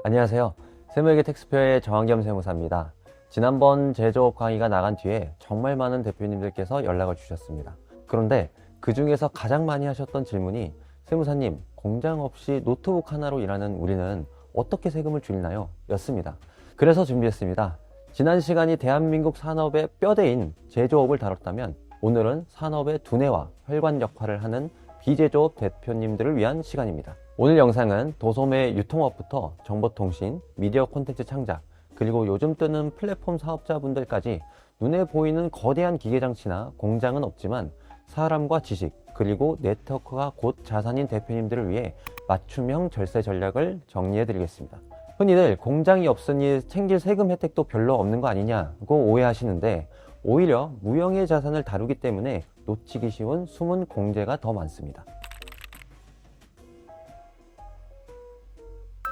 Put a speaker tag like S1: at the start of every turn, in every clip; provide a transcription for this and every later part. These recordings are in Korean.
S1: 안녕하세요. 세무회계 텍스표의 정한겸 세무사입니다. 지난번 제조업 강의가 나간 뒤에 정말 많은 대표님들께서 연락을 주셨습니다. 그런데 그 중에서 가장 많이 하셨던 질문이 세무사님, 공장 없이 노트북 하나로 일하는 우리는 어떻게 세금을 줄이나요? 였습니다. 그래서 준비했습니다. 지난 시간이 대한민국 산업의 뼈대인 제조업을 다뤘다면 오늘은 산업의 두뇌와 혈관 역할을 하는 비제조업 대표님들을 위한 시간입니다. 오늘 영상은 도소매 유통업부터 정보통신, 미디어 콘텐츠 창작, 그리고 요즘 뜨는 플랫폼 사업자분들까지 눈에 보이는 거대한 기계장치나 공장은 없지만 사람과 지식, 그리고 네트워크가 곧 자산인 대표님들을 위해 맞춤형 절세 전략을 정리해 드리겠습니다. 흔히들 공장이 없으니 챙길 세금 혜택도 별로 없는 거 아니냐고 오해하시는데 오히려 무형의 자산을 다루기 때문에 놓치기 쉬운 숨은 공제가 더 많습니다.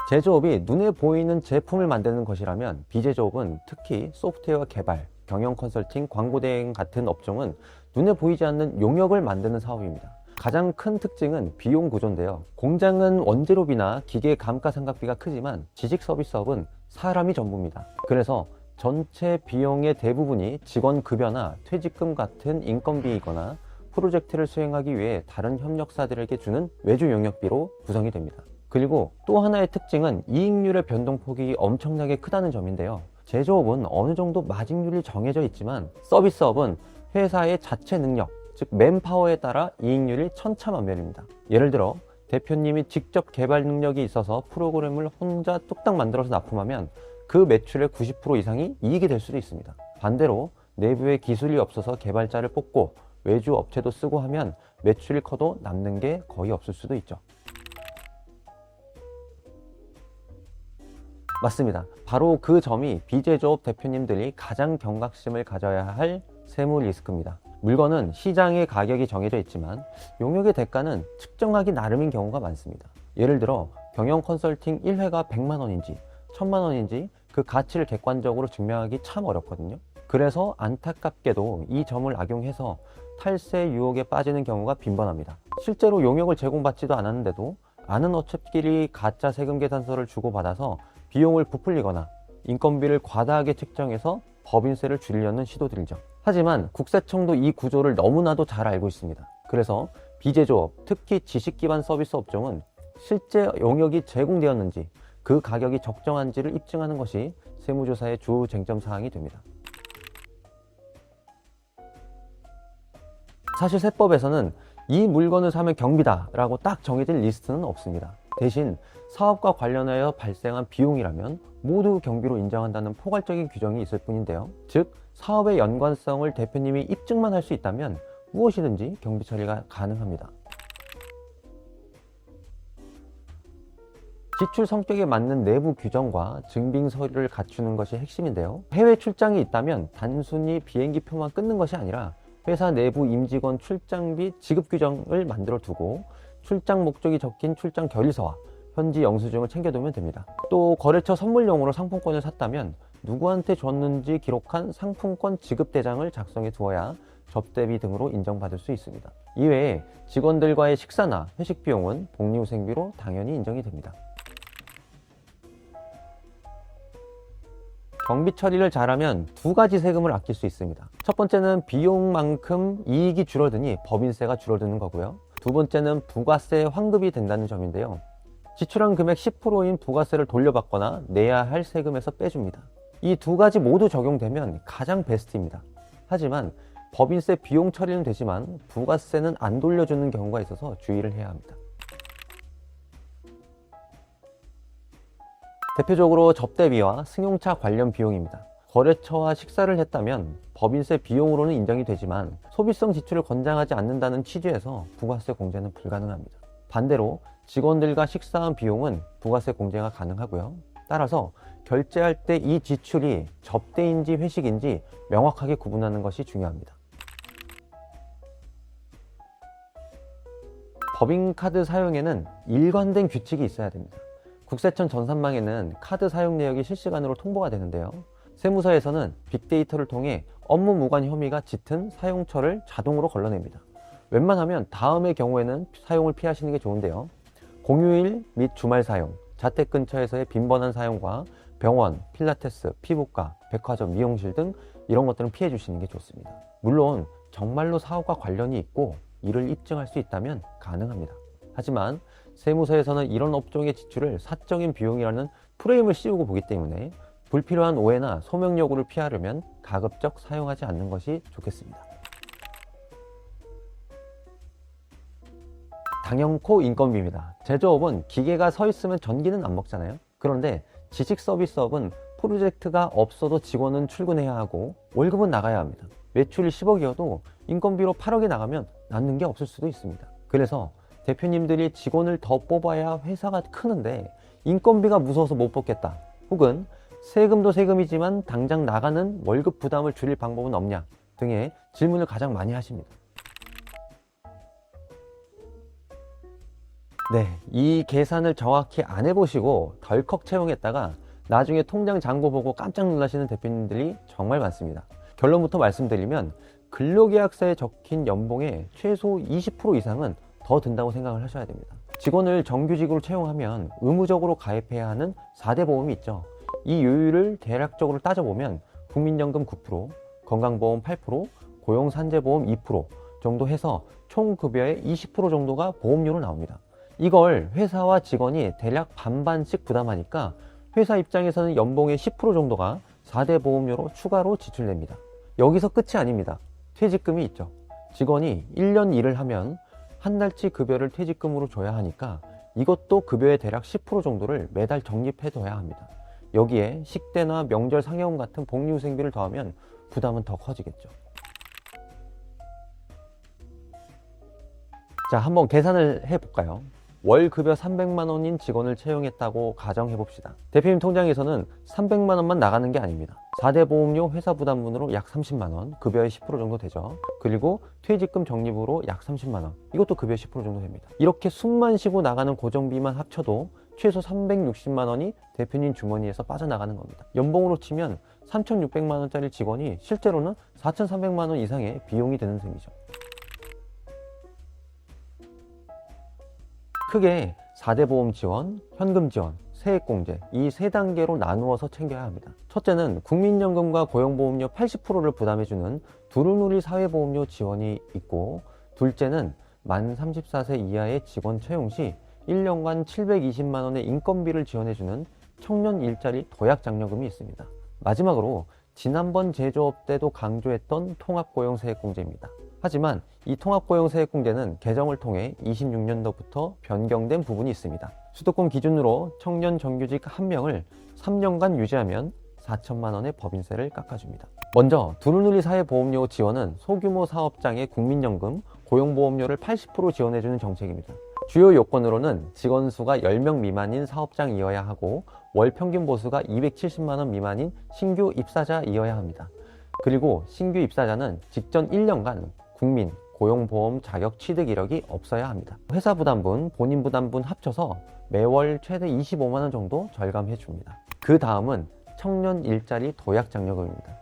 S1: 제조업이 눈에 보이는 제품을 만드는 것이라면 비제조업은 특히 소프트웨어 개발, 경영 컨설팅, 광고 대행 같은 업종은 눈에 보이지 않는 용역을 만드는 사업입니다. 가장 큰 특징은 비용 구조인데요. 공장은 원재료비나 기계 감가상각비가 크지만 지식 서비스업은 사람이 전부입니다. 그래서 전체 비용의 대부분이 직원 급여나 퇴직금 같은 인건비이거나 프로젝트를 수행하기 위해 다른 협력사들에게 주는 외주 용역비로 구성이 됩니다. 그리고 또 하나의 특징은 이익률의 변동폭이 엄청나게 크다는 점인데요. 제조업은 어느 정도 마진율이 정해져 있지만 서비스업은 회사의 자체 능력, 즉 맨파워에 따라 이익률이 천차만별입니다. 예를 들어 대표님이 직접 개발 능력이 있어서 프로그램을 혼자 뚝딱 만들어서 납품하면 그 매출의 90% 이상이 이익이 될 수도 있습니다. 반대로 내부에 기술이 없어서 개발자를 뽑고 외주 업체도 쓰고 하면 매출이 커도 남는 게 거의 없을 수도 있죠. 맞습니다. 바로 그 점이 비제조업 대표님들이 가장 경각심을 가져야 할 세무 리스크입니다. 물건은 시장의 가격이 정해져 있지만 용역의 대가는 측정하기 나름인 경우가 많습니다. 예를 들어 경영 컨설팅 1회가 100만 원인지 1000만 원인지 그 가치를 객관적으로 증명하기 참 어렵거든요. 그래서 안타깝게도 이 점을 악용해서 탈세 유혹에 빠지는 경우가 빈번합니다. 실제로 용역을 제공받지도 않았는데도 아는 업체끼리 가짜 세금 계산서를 주고받아서 비용을 부풀리거나 인건비를 과다하게 책정해서 법인세를 줄이려는 시도들이죠. 하지만 국세청도 이 구조를 너무나도 잘 알고 있습니다. 그래서 비제조업, 특히 지식기반 서비스 업종은 실제 용역이 제공되었는지 그 가격이 적정한지를 입증하는 것이 세무조사의 주 쟁점 사항이 됩니다. 사실 세법에서는 이 물건을 사면 경비다 라고 딱 정해진 리스트는 없습니다. 대신 사업과 관련하여 발생한 비용이라면 모두 경비로 인정한다는 포괄적인 규정이 있을 뿐인데요. 즉 사업의 연관성을 대표님이 입증만 할 수 있다면 무엇이든지 경비 처리가 가능합니다. 지출 성격에 맞는 내부 규정과 증빙 서류를 갖추는 것이 핵심인데요. 해외 출장이 있다면 단순히 비행기표만 끊는 것이 아니라 회사 내부 임직원 출장비 지급 규정을 만들어 두고 출장 목적이 적힌 출장 결의서와 현지 영수증을 챙겨두면 됩니다. 또 거래처 선물용으로 상품권을 샀다면 누구한테 줬는지 기록한 상품권 지급 대장을 작성해 두어야 접대비 등으로 인정받을 수 있습니다. 이외에 직원들과의 식사나 회식 비용은 복리후생비로 당연히 인정이 됩니다. 경비 처리를 잘하면 두 가지 세금을 아낄 수 있습니다. 첫 번째는 비용만큼 이익이 줄어드니 법인세가 줄어드는 거고요. 두 번째는 부가세 환급이 된다는 점인데요. 지출한 금액 10%인 부가세를 돌려받거나 내야 할 세금에서 빼줍니다. 이 두 가지 모두 적용되면 가장 베스트입니다. 하지만 법인세 비용 처리는 되지만 부가세는 안 돌려주는 경우가 있어서 주의를 해야 합니다. 대표적으로 접대비와 승용차 관련 비용입니다. 거래처와 식사를 했다면 법인세 비용으로는 인정이 되지만 소비성 지출을 권장하지 않는다는 취지에서 부가세 공제는 불가능합니다. 반대로 직원들과 식사한 비용은 부가세 공제가 가능하고요. 따라서 결제할 때 이 지출이 접대인지 회식인지 명확하게 구분하는 것이 중요합니다. 법인카드 사용에는 일관된 규칙이 있어야 됩니다. 국세청 전산망에는 카드 사용 내역이 실시간으로 통보가 되는데요. 세무서에서는 빅데이터를 통해 업무 무관 혐의가 짙은 사용처를 자동으로 걸러냅니다. 웬만하면 다음의 경우에는 사용을 피하시는 게 좋은데요. 공휴일 및 주말 사용, 자택 근처에서의 빈번한 사용과 병원, 필라테스, 피부과, 백화점, 미용실 등 이런 것들은 피해 주시는 게 좋습니다. 물론 정말로 사업과 관련이 있고 이를 입증할 수 있다면 가능합니다. 하지만 세무서에서는 이런 업종의 지출을 사적인 비용이라는 프레임을 씌우고 보기 때문에 불필요한 오해나 소명 요구를 피하려면 가급적 사용하지 않는 것이 좋겠습니다. 당연코 인건비입니다. 제조업은 기계가 서 있으면 전기는 안 먹잖아요. 그런데 지식 서비스업은 프로젝트가 없어도 직원은 출근해야 하고 월급은 나가야 합니다. 매출이 10억이어도 인건비로 8억이 나가면 남는 게 없을 수도 있습니다. 그래서 대표님들이 직원을 더 뽑아야 회사가 크는데 인건비가 무서워서 못 뽑겠다, 혹은 세금도 세금이지만 당장 나가는 월급 부담을 줄일 방법은 없냐 등의 질문을 가장 많이 하십니다. 네, 이 계산을 정확히 안 해보시고 덜컥 채용했다가 나중에 통장 잔고 보고 깜짝 놀라시는 대표님들이 정말 많습니다. 결론부터 말씀드리면 근로계약서에 적힌 연봉의 최소 20% 이상은 더 든다고 생각을 하셔야 됩니다. 직원을 정규직으로 채용하면 의무적으로 가입해야 하는 4대 보험이 있죠. 이 요율을 대략적으로 따져보면 국민연금 9%, 건강보험 8%, 고용산재보험 2% 정도 해서 총 급여의 20% 정도가 보험료로 나옵니다. 이걸 회사와 직원이 대략 반반씩 부담하니까 회사 입장에서는 연봉의 10% 정도가 4대 보험료로 추가로 지출됩니다. 여기서 끝이 아닙니다. 퇴직금이 있죠. 직원이 1년 일을 하면 한 달치 급여를 퇴직금으로 줘야 하니까 이것도 급여의 대략 10% 정도를 매달 적립해둬야 합니다. 여기에 식대나 명절 상여금 같은 복리후생비를 더하면 부담은 더 커지겠죠. 자, 한번 계산을 해볼까요? 월 급여 300만 원인 직원을 채용했다고 가정해 봅시다. 대표님 통장에서는 300만 원만 나가는 게 아닙니다. 4대 보험료 회사 부담분으로 약 30만 원, 급여의 10% 정도 되죠. 그리고 퇴직금 적립으로 약 30만 원, 이것도 급여의 10% 정도 됩니다. 이렇게 숨만 쉬고 나가는 고정비만 합쳐도 최소 360만 원이 대표님 주머니에서 빠져나가는 겁니다. 연봉으로 치면 3,600만 원짜리 직원이 실제로는 4,300만 원 이상의 비용이 되는 셈이죠. 크게 4대 보험 지원, 현금 지원, 세액공제 이 3단계로 나누어서 챙겨야 합니다. 첫째는 국민연금과 고용보험료 80%를 부담해주는 두루누리 사회보험료 지원이 있고, 둘째는 만 34세 이하의 직원 채용 시 1년간 720만 원의 인건비를 지원해주는 청년 일자리 도약장려금이 있습니다. 마지막으로 지난번 제조업 때도 강조했던 통합고용세액공제입니다. 하지만 이 통합고용세액공제는 개정을 통해 26년도부터 변경된 부분이 있습니다. 수도권 기준으로 청년 정규직 1명을 3년간 유지하면 4천만 원의 법인세를 깎아줍니다. 먼저 두루누리 사회보험료 지원은 소규모 사업장의 국민연금, 고용보험료를 80% 지원해주는 정책입니다. 주요 요건으로는 직원 수가 10명 미만인 사업장이어야 하고 월 평균 보수가 270만 원 미만인 신규 입사자이어야 합니다. 그리고 신규 입사자는 직전 1년간 국민, 고용보험 자격 취득 이력이 없어야 합니다. 회사 부담분, 본인 부담분 합쳐서 매월 최대 25만 원 정도 절감해 줍니다. 그 다음은 청년 일자리 도약장려금입니다.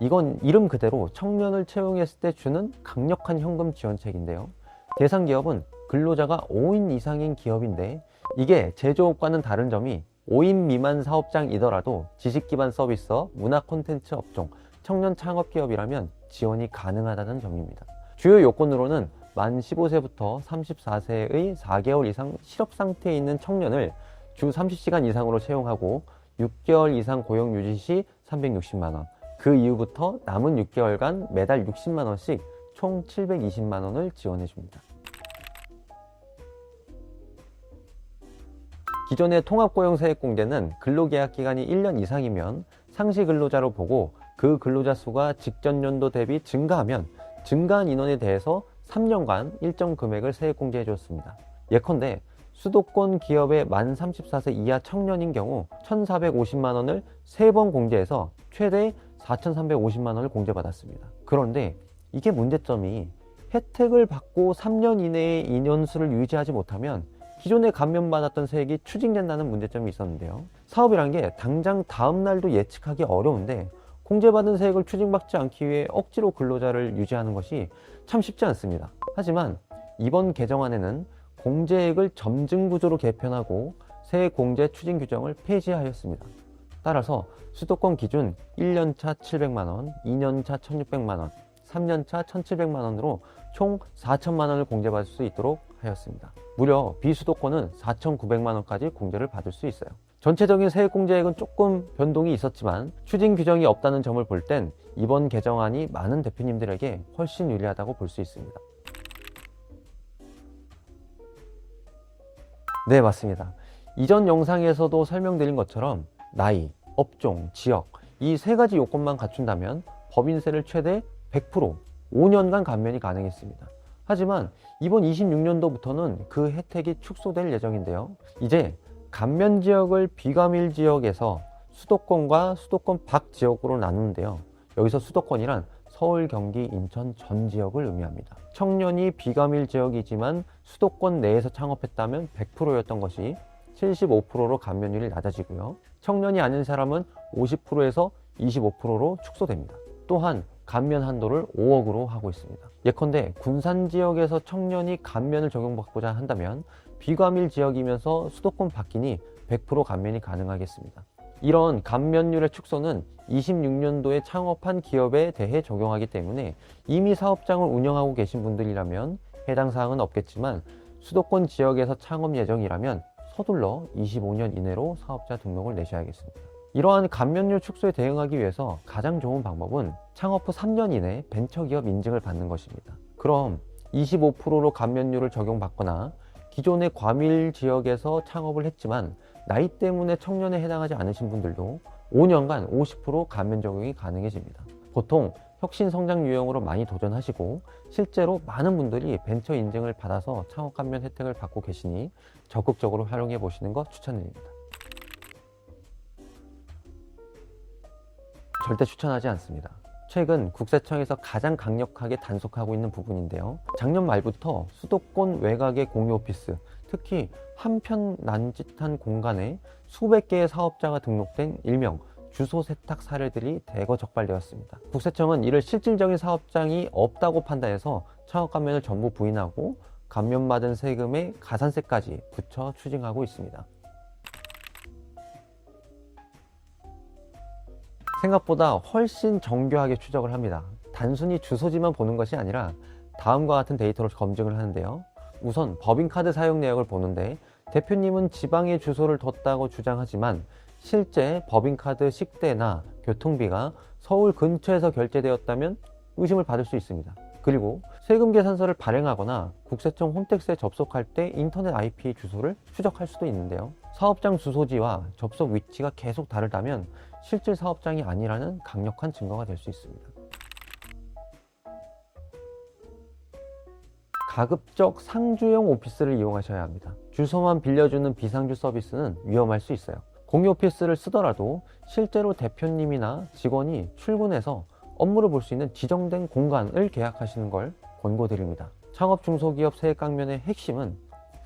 S1: 이건 이름 그대로 청년을 채용했을 때 주는 강력한 현금 지원책인데요. 대상 기업은 근로자가 5인 이상인 기업인데, 이게 제조업과는 다른 점이 5인 미만 사업장이더라도 지식기반 서비스업, 문화 콘텐츠 업종, 청년 창업기업이라면 지원이 가능하다는 점입니다. 주요 요건으로는 만 15세부터 34세의 4개월 이상 실업 상태에 있는 청년을 주 30시간 이상으로 채용하고 6개월 이상 고용 유지 시 360만 원, 그 이후부터 남은 6개월간 매달 60만 원씩 총 720만 원을 지원해 줍니다. 기존의 통합고용세액공제는 근로계약 기간이 1년 이상이면 상시 근로자로 보고 그 근로자 수가 직전 연도 대비 증가하면 증가한 인원에 대해서 3년간 일정 금액을 세액공제해 줬습니다. 예컨대 수도권 기업의 만 34세 이하 청년인 경우 1,450만 원을 3번 공제해서 최대 4,350만 원을 공제받았습니다. 그런데 이게 문제점이 혜택을 받고 3년 이내에 인원수를 유지하지 못하면 기존에 감면받았던 세액이 추징된다는 문제점이 있었는데요. 사업이란 게 당장 다음 날도 예측하기 어려운데 공제받은 세액을 추징받지 않기 위해 억지로 근로자를 유지하는 것이 참 쉽지 않습니다. 하지만 이번 개정안에는 공제액을 점증 구조로 개편하고 세액공제 추진 규정을 폐지하였습니다. 따라서 수도권 기준 1년차 700만원, 2년차 1600만원, 3년차 1700만원으로 총 4000만원을 공제받을 수 있도록 하였습니다. 무려 비수도권은 4900만원까지 공제를 받을 수 있어요. 전체적인 세액공제액은 조금 변동이 있었지만 추진 규정이 없다는 점을 볼 땐 이번 개정안이 많은 대표님들에게 훨씬 유리하다고 볼 수 있습니다. 네, 맞습니다. 이전 영상에서도 설명드린 것처럼 나이, 업종, 지역 이 세 가지 요건만 갖춘다면 법인세를 최대 100% 5년간 감면이 가능했습니다. 하지만 이번 26년도부터는 그 혜택이 축소될 예정인데요. 이제 감면 지역을 비감일 지역에서 수도권과 수도권 밖 지역으로 나누는데요. 여기서 수도권이란 서울, 경기, 인천 전 지역을 의미합니다. 청년이 비감일 지역이지만 수도권 내에서 창업했다면 100%였던 것이 75%로 감면율이 낮아지고요. 청년이 아닌 사람은 50%에서 25%로 축소됩니다. 또한 감면 한도를 5억으로 하고 있습니다. 예컨대 군산 지역에서 청년이 감면을 적용받고자 한다면 비감일 지역이면서 수도권 밖이니 100% 감면이 가능하겠습니다. 이런 감면율의 축소는 26년도에 창업한 기업에 대해 적용하기 때문에 이미 사업장을 운영하고 계신 분들이라면 해당 사항은 없겠지만 수도권 지역에서 창업 예정이라면 서둘러 25년 이내로 사업자 등록을 내셔야겠습니다. 이러한 감면율 축소에 대응하기 위해서 가장 좋은 방법은 창업 후 3년 이내 벤처기업 인증을 받는 것입니다. 그럼 25%로 감면율을 적용받거나 기존의 과밀 지역에서 창업을 했지만 나이 때문에 청년에 해당하지 않으신 분들도 5년간 50% 감면 적용이 가능해집니다. 보통 혁신 성장 유형으로 많이 도전하시고 실제로 많은 분들이 벤처 인증을 받아서 창업 감면 혜택을 받고 계시니 적극적으로 활용해 보시는 거 추천드립니다. 절대 추천하지 않습니다. 최근 국세청에서 가장 강력하게 단속하고 있는 부분인데요. 작년 말부터 수도권 외곽의 공유 오피스, 특히 한편 난짓한 공간에 수백 개의 사업자가 등록된 일명 주소 세탁 사례들이 대거 적발되었습니다. 국세청은 이를 실질적인 사업장이 없다고 판단해서 창업 감면을 전부 부인하고 감면받은 세금에 가산세까지 붙여 추징하고 있습니다. 생각보다 훨씬 정교하게 추적을 합니다. 단순히 주소지만 보는 것이 아니라 다음과 같은 데이터로 검증을 하는데요. 우선 법인카드 사용 내역을 보는데 대표님은 지방에 주소를 뒀다고 주장하지만 실제 법인카드 식대나 교통비가 서울 근처에서 결제되었다면 의심을 받을 수 있습니다. 그리고 세금 계산서를 발행하거나 국세청 홈택스에 접속할 때 인터넷 IP 주소를 추적할 수도 있는데요. 사업장 주소지와 접속 위치가 계속 다르다면 실질 사업장이 아니라는 강력한 증거가 될 수 있습니다. 가급적 상주형 오피스를 이용하셔야 합니다. 주소만 빌려주는 비상주 서비스는 위험할 수 있어요. 공유 오피스를 쓰더라도 실제로 대표님이나 직원이 출근해서 업무를 볼 수 있는 지정된 공간을 계약하시는 걸 권고드립니다. 창업 중소기업 세액 감면의 핵심은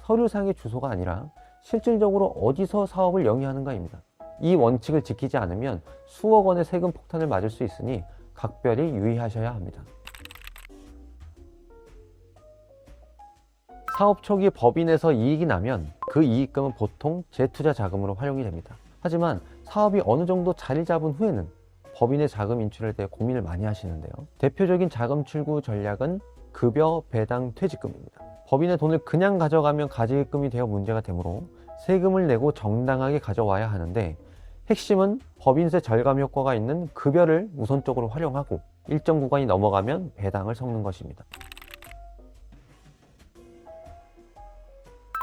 S1: 서류상의 주소가 아니라 실질적으로 어디서 사업을 영위하는가입니다. 이 원칙을 지키지 않으면 수억 원의 세금 폭탄을 맞을 수 있으니 각별히 유의하셔야 합니다. 사업 초기 법인에서 이익이 나면 그 이익금은 보통 재투자 자금으로 활용이 됩니다. 하지만 사업이 어느 정도 자리 잡은 후에는 법인의 자금 인출에 대해 고민을 많이 하시는데요. 대표적인 자금 출구 전략은 급여, 배당, 퇴직금입니다. 법인의 돈을 그냥 가져가면 가지금이 되어 문제가 되므로 세금을 내고 정당하게 가져와야 하는데 핵심은 법인세 절감 효과가 있는 급여를 우선적으로 활용하고 일정 구간이 넘어가면 배당을 섞는 것입니다.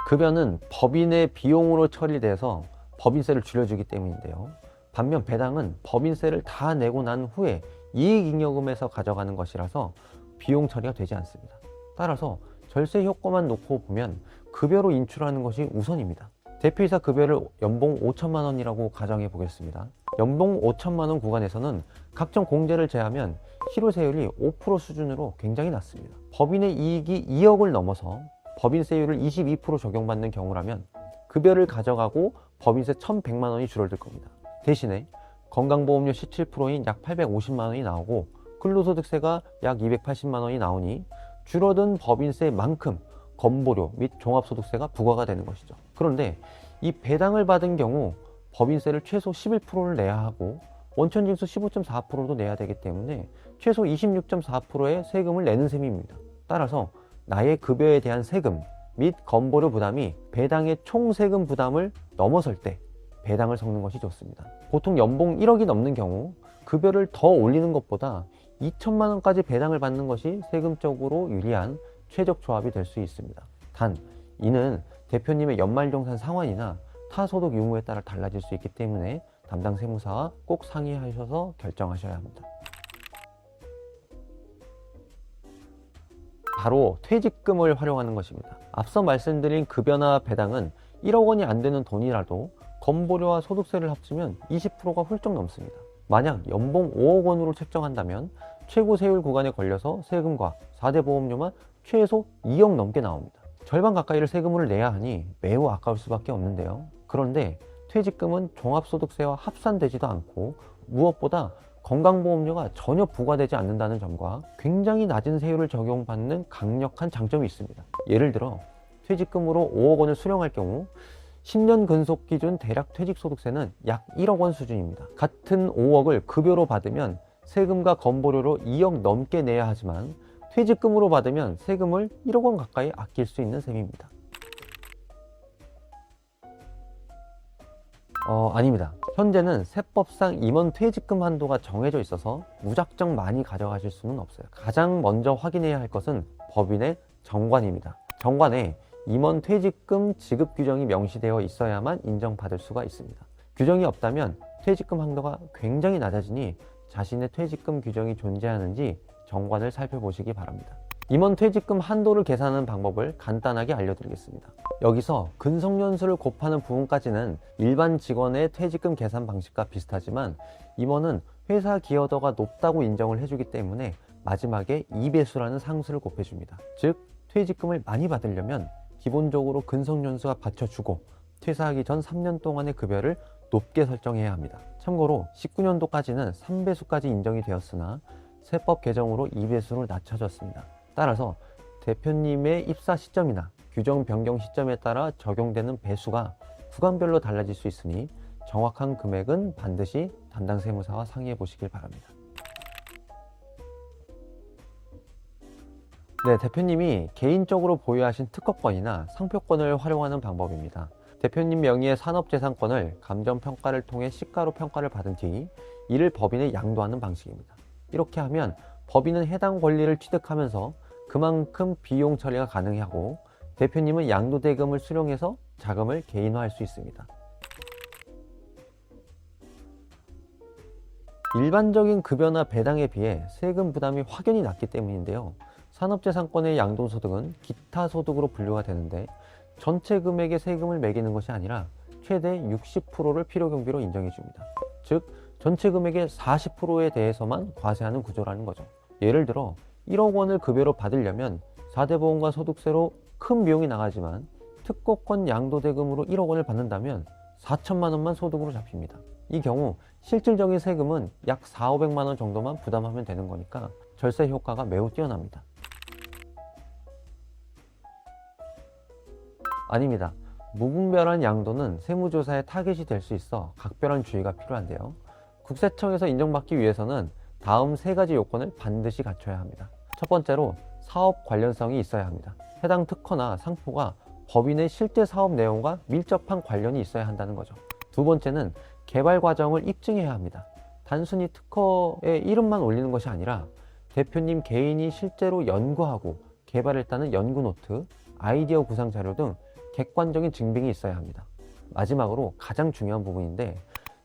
S1: 급여는 법인의 비용으로 처리돼서 법인세를 줄여주기 때문인데요. 반면 배당은 법인세를 다 내고 난 후에 이익잉여금에서 가져가는 것이라서 비용 처리가 되지 않습니다. 따라서 절세 효과만 놓고 보면 급여로 인출하는 것이 우선입니다. 대표이사 급여를 연봉 5천만 원이라고 가정해 보겠습니다. 연봉 5천만 원 구간에서는 각종 공제를 제하면 실효세율이 5% 수준으로 굉장히 낮습니다. 법인의 이익이 2억을 넘어서 법인세율을 22% 적용받는 경우라면 급여를 가져가고 법인세 1,100만 원이 줄어들 겁니다. 대신에 건강보험료 17%인 약 850만 원이 나오고 근로소득세가 약 280만 원이 나오니 줄어든 법인세만큼 건보료 및 종합소득세가 부과가 되는 것이죠. 그런데 이 배당을 받은 경우 법인세를 최소 11%를 내야 하고 원천징수 15.4%도 내야 되기 때문에 최소 26.4%의 세금을 내는 셈입니다. 따라서 나의 급여에 대한 세금 및 건보료 부담이 배당의 총 세금 부담을 넘어설 때 배당을 섞는 것이 좋습니다. 보통 연봉 1억이 넘는 경우 급여를 더 올리는 것보다 2천만 원까지 배당을 받는 것이 세금적으로 유리한 최적 조합이 될 수 있습니다. 단 이는 대표님의 연말정산 상환이나 타소득 유무에 따라 달라질 수 있기 때문에 담당 세무사와 꼭 상의하셔서 결정하셔야 합니다. 바로 퇴직금을 활용하는 것입니다. 앞서 말씀드린 급여나 배당은 1억 원이 안 되는 돈이라도 건보료와 소득세를 합치면 20%가 훌쩍 넘습니다. 만약 연봉 5억 원으로 책정한다면 최고 세율 구간에 걸려서 세금과 4대 보험료만 최소 2억 넘게 나옵니다. 절반 가까이를 세금을 내야 하니 매우 아까울 수밖에 없는데요. 그런데 퇴직금은 종합소득세와 합산되지도 않고 무엇보다 건강보험료가 전혀 부과되지 않는다는 점과 굉장히 낮은 세율을 적용받는 강력한 장점이 있습니다. 예를 들어 퇴직금으로 5억 원을 수령할 경우 10년 근속 기준 대략 퇴직소득세는 약 1억 원 수준입니다. 같은 5억을 급여로 받으면 세금과 건보료로 2억 넘게 내야 하지만 퇴직금으로 받으면 세금을 1억 원 가까이 아낄 수 있는 셈입니다. 아닙니다. 현재는 세법상 임원 퇴직금 한도가 정해져 있어서 무작정 많이 가져가실 수는 없어요. 가장 먼저 확인해야 할 것은 법인의 정관입니다. 정관에 임원 퇴직금 지급 규정이 명시되어 있어야만 인정받을 수가 있습니다. 규정이 없다면 퇴직금 한도가 굉장히 낮아지니 자신의 퇴직금 규정이 존재하는지 정관을 살펴보시기 바랍니다. 임원 퇴직금 한도를 계산하는 방법을 간단하게 알려드리겠습니다. 여기서 근속연수를 곱하는 부분까지는 일반 직원의 퇴직금 계산 방식과 비슷하지만 임원은 회사 기여도가 높다고 인정을 해주기 때문에 마지막에 2배수라는 상수를 곱해줍니다. 즉 퇴직금을 많이 받으려면 기본적으로 근속연수가 받쳐주고 퇴사하기 전 3년 동안의 급여를 높게 설정해야 합니다. 참고로 19년도까지는 3배수까지 인정이 되었으나 세법 개정으로 2배수로 낮춰졌습니다. 따라서 대표님의 입사 시점이나 규정 변경 시점에 따라 적용되는 배수가 구간별로 달라질 수 있으니 정확한 금액은 반드시 담당 세무사와 상의해 보시길 바랍니다. 네, 대표님이 개인적으로 보유하신 특허권이나 상표권을 활용하는 방법입니다. 대표님 명의의 산업재산권을 감정평가를 통해 시가로 평가를 받은 뒤 이를 법인에 양도하는 방식입니다. 이렇게 하면 법인은 해당 권리를 취득하면서 그만큼 비용 처리가 가능하고 대표님은 양도대금을 수령해서 자금을 개인화할 수 있습니다. 일반적인 급여나 배당에 비해 세금 부담이 확연히 낮기 때문인데요. 산업재산권의 양도소득은 기타 소득으로 분류가 되는데 전체 금액의 세금을 매기는 것이 아니라 최대 60%를 필요경비로 인정해 줍니다. 즉 전체 금액의 40%에 대해서만 과세하는 구조라는 거죠. 예를 들어 1억 원을 급여로 받으려면 4대 보험과 소득세로 큰 비용이 나가지만 특허권 양도대금으로 1억 원을 받는다면 4천만 원만 소득으로 잡힙니다. 이 경우 실질적인 세금은 약 4,500만 원 정도만 부담하면 되는 거니까 절세 효과가 매우 뛰어납니다. 아닙니다. 무분별한 양도는 세무조사의 타겟이 될 수 있어 각별한 주의가 필요한데요. 국세청에서 인정받기 위해서는 다음 3가지 요건을 반드시 갖춰야 합니다. 첫 번째로 사업 관련성이 있어야 합니다. 해당 특허나 상표가 법인의 실제 사업 내용과 밀접한 관련이 있어야 한다는 거죠. 두 번째는 개발 과정을 입증해야 합니다. 단순히 특허의 이름만 올리는 것이 아니라 대표님 개인이 실제로 연구하고 개발했다는 연구 노트, 아이디어 구상 자료 등 객관적인 증빙이 있어야 합니다. 마지막으로 가장 중요한 부분인데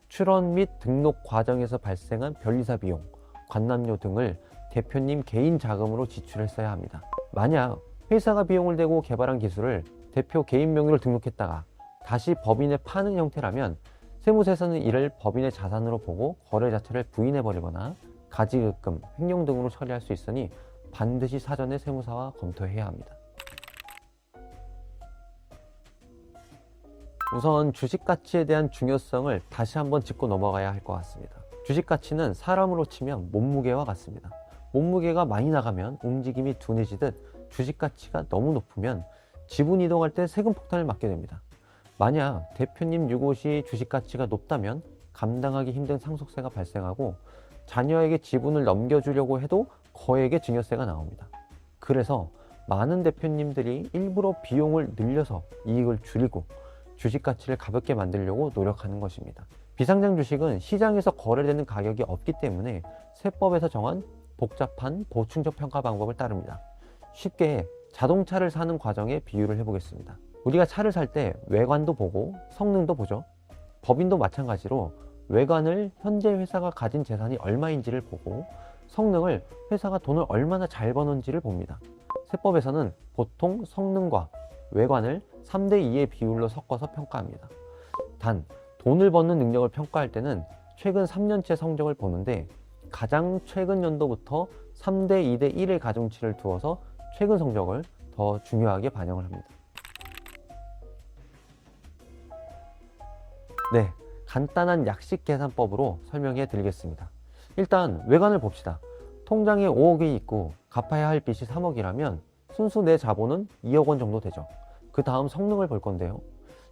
S1: 출원 및 등록 과정에서 발생한 변리사 비용, 관람료 등을 대표님 개인 자금으로 지출했어야 합니다. 만약 회사가 비용을 대고 개발한 기술을 대표 개인 명의로 등록했다가 다시 법인에 파는 형태라면 세무서에서는 이를 법인의 자산으로 보고 거래 자체를 부인해버리거나 가지급금, 횡령 등으로 처리할 수 있으니 반드시 사전에 세무사와 검토해야 합니다. 우선 주식 가치에 대한 중요성을 다시 한번 짚고 넘어가야 할 것 같습니다. 주식 가치는 사람으로 치면 몸무게와 같습니다. 몸무게가 많이 나가면 움직임이 둔해지듯 주식 가치가 너무 높으면 지분 이동할 때 세금 폭탄을 맞게 됩니다. 만약 대표님 유고시 주식 가치가 높다면 감당하기 힘든 상속세가 발생하고 자녀에게 지분을 넘겨주려고 해도 거액의 증여세가 나옵니다. 그래서 많은 대표님들이 일부러 비용을 늘려서 이익을 줄이고 주식 가치를 가볍게 만들려고 노력하는 것입니다. 비상장 주식은 시장에서 거래되는 가격이 없기 때문에 세법에서 정한 복잡한 보충적 평가 방법을 따릅니다. 쉽게 자동차를 사는 과정에 비유를 해보겠습니다. 우리가 차를 살 때 외관도 보고 성능도 보죠. 법인도 마찬가지로 외관을 현재 회사가 가진 재산이 얼마인지를 보고 성능을 회사가 돈을 얼마나 잘 버는지를 봅니다. 세법에서는 보통 성능과 외관을 3대2의 비율로 섞어서 평가합니다. 단, 돈을 버는 능력을 평가할 때는 최근 3년째 성적을 보는데 가장 최근 연도부터 3대2대1의 가중치를 두어서 최근 성적을 더 중요하게 반영을 합니다. 네, 간단한 약식 계산법으로 설명해 드리겠습니다. 일단 외관을 봅시다. 통장에 5억이 있고 갚아야 할 빚이 3억이라면 순수 내 자본은 2억 원 정도 되죠. 그 다음 성능을 볼 건데요.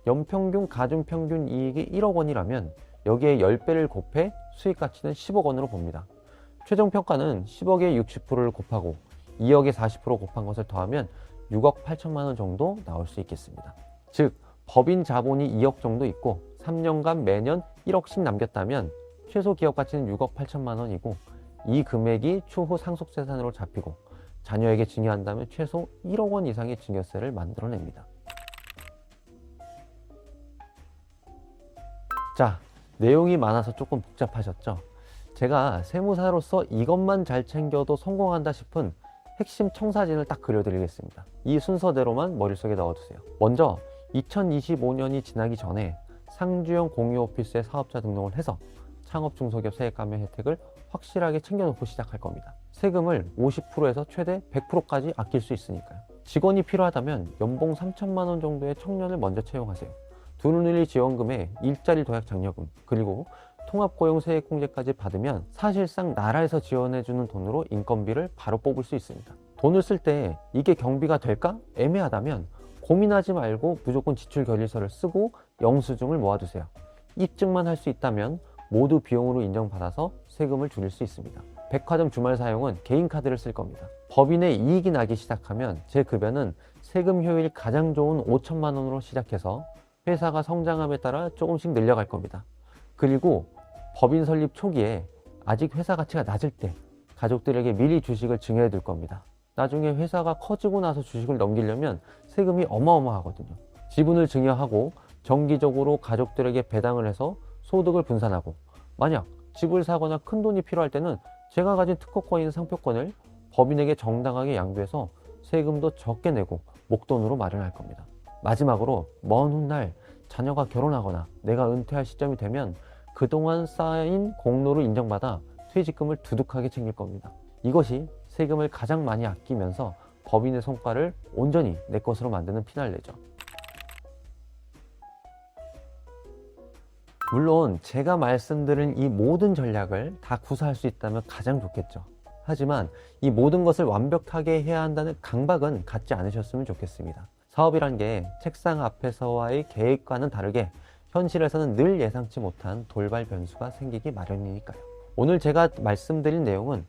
S1: 연평균 가중평균 이익이 1억 원이라면 여기에 10배를 곱해 수익 가치는 10억 원으로 봅니다. 최종 평가는 10억에 60%를 곱하고 2억에 40% 곱한 것을 더하면 6억 8천만 원 정도 나올 수 있겠습니다. 즉 법인 자본이 2억 정도 있고 3년간 매년 1억씩 남겼다면 최소 기업 가치는 6억 8천만 원이고 이 금액이 추후 상속재산으로 잡히고 자녀에게 증여한다면 최소 1억 원 이상의 증여세를 만들어냅니다. 자, 내용이 많아서 조금 복잡하셨죠? 제가 세무사로서 이것만 잘 챙겨도 성공한다 싶은 핵심 청사진을 딱 그려드리겠습니다. 이 순서대로만 머릿속에 넣어두세요. 먼저 2025년이 지나기 전에 상주형 공유오피스의 사업자 등록을 해서 창업 중소기업 세액 감면 혜택을 확실하게 챙겨놓고 시작할 겁니다. 세금을 50%에서 최대 100%까지 아낄 수 있으니까요. 직원이 필요하다면 연봉 3천만 원 정도의 청년을 먼저 채용하세요. 두루밀리 지원금에 일자리 도약 장려금, 그리고 통합고용세액공제까지 받으면 사실상 나라에서 지원해주는 돈으로 인건비를 바로 뽑을 수 있습니다. 돈을 쓸 때 이게 경비가 될까? 애매하다면 고민하지 말고 무조건 지출결의서를 쓰고 영수증을 모아두세요. 입증만 할 수 있다면 모두 비용으로 인정받아서 세금을 줄일 수 있습니다. 백화점 주말 사용은 개인카드를 쓸 겁니다. 법인의 이익이 나기 시작하면 제 급여는 세금 효율이 가장 좋은 5천만 원으로 시작해서 회사가 성장함에 따라 조금씩 늘려갈 겁니다. 그리고 법인 설립 초기에 아직 회사 가치가 낮을 때 가족들에게 미리 주식을 증여해 둘 겁니다. 나중에 회사가 커지고 나서 주식을 넘기려면 세금이 어마어마하거든요. 지분을 증여하고 정기적으로 가족들에게 배당을 해서 소득을 분산하고, 만약 집을 사거나 큰 돈이 필요할 때는 제가 가진 특허권인 상표권을 법인에게 정당하게 양도해서 세금도 적게 내고 목돈으로 마련할 겁니다. 마지막으로 먼 훗날 자녀가 결혼하거나 내가 은퇴할 시점이 되면 그동안 쌓인 공로를 인정받아 퇴직금을 두둑하게 챙길 겁니다. 이것이 세금을 가장 많이 아끼면서 법인의 성과를 온전히 내 것으로 만드는 피날레죠. 물론 제가 말씀드린 이 모든 전략을 다 구사할 수 있다면 가장 좋겠죠. 하지만 이 모든 것을 완벽하게 해야 한다는 강박은 갖지 않으셨으면 좋겠습니다. 사업이란 게 책상 앞에서와의 계획과는 다르게 현실에서는 늘 예상치 못한 돌발 변수가 생기기 마련이니까요. 오늘 제가 말씀드린 내용은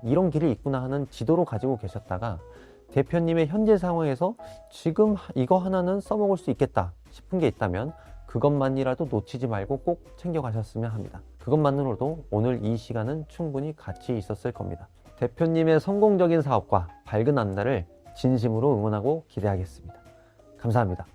S1: 이런 길이 있구나 하는 지도로 가지고 계셨다가 대표님의 현재 상황에서 지금 이거 하나는 써먹을 수 있겠다 싶은 게 있다면 그것만이라도 놓치지 말고 꼭 챙겨가셨으면 합니다. 그것만으로도 오늘 이 시간은 충분히 가치 있었을 겁니다. 대표님의 성공적인 사업과 밝은 앞날을 진심으로 응원하고 기대하겠습니다. 감사합니다.